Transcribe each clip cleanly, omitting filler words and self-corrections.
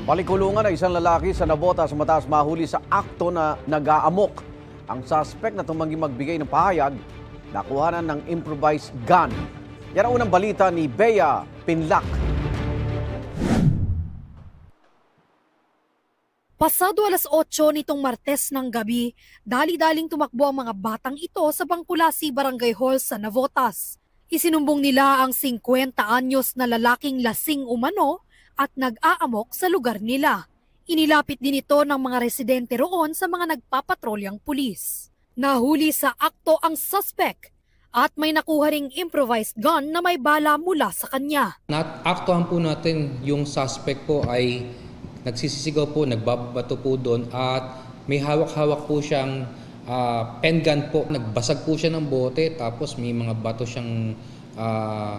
Balikulungan na isang lalaki sa Navotas matapos mahuli sa akto na nag-aamok. Ang suspect na tumanggi magbigay ng pahayag, nakuhanan ng improvised gun. Yan ang unang balita ni Bea Pinlac. Pasado alas 8 nitong Martes ng gabi, dali-daling tumakbo ang mga batang ito sa Bangkulasi Barangay Hall sa Navotas. Isinumbong nila ang 50 anyos na lalaking lasing umano at nag-aamok sa lugar nila. Inilapit din ito ng mga residente roon sa mga nagpapatrolyang pulis. Nahuli sa akto ang suspect at may nakuha ring improvised gun na may bala mula sa kanya. Aktuhan po natin yung suspect po ay nagsisisigaw po, nagbabato po doon at may hawak-hawak po siyang pen gun po. Nagbasag po siya ng bote tapos may mga bato siyang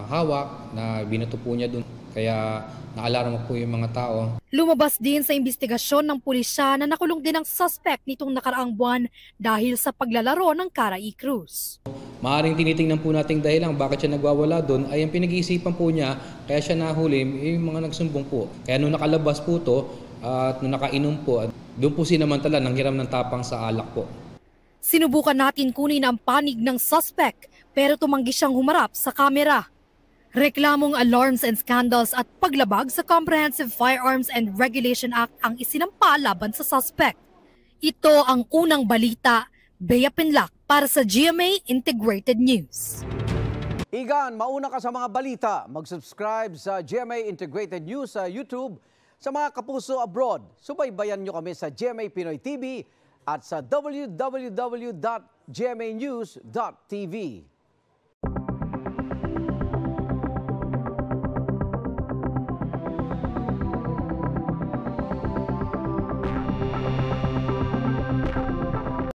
hawak na binato po niya doon. Kaya naalarma po yung mga tao. Lumabas din sa investigasyon ng pulisya na nakulong din ang suspect nitong nakaraang buwan dahil sa paglalaro ng Caray Cruz. Maaaring tinitingnan po nating dahilan bakit siya nagwawala doon ay ang pinag-iisipan po niya kaya siya nahuli yung mga nagsumbong po. Kaya nung nakalabas po to at nung nakainom po, doon po sinamantala nang hiram ng tapang sa alak po. Sinubukan natin kunin ang panig ng suspect pero tumanggi siyang humarap sa kamera. Reklamong alarms and scandals at paglabag sa Comprehensive Firearms and Regulation Act ang isinampa laban sa suspect. Ito ang unang balita. Bea Pinlac para sa GMA Integrated News. Igan, mauna ka sa mga balita. Mag-subscribe sa GMA Integrated News sa YouTube. Sa mga kapuso abroad, subaybayan nyo kami sa GMA Pinoy TV at sa www.gmanews.tv.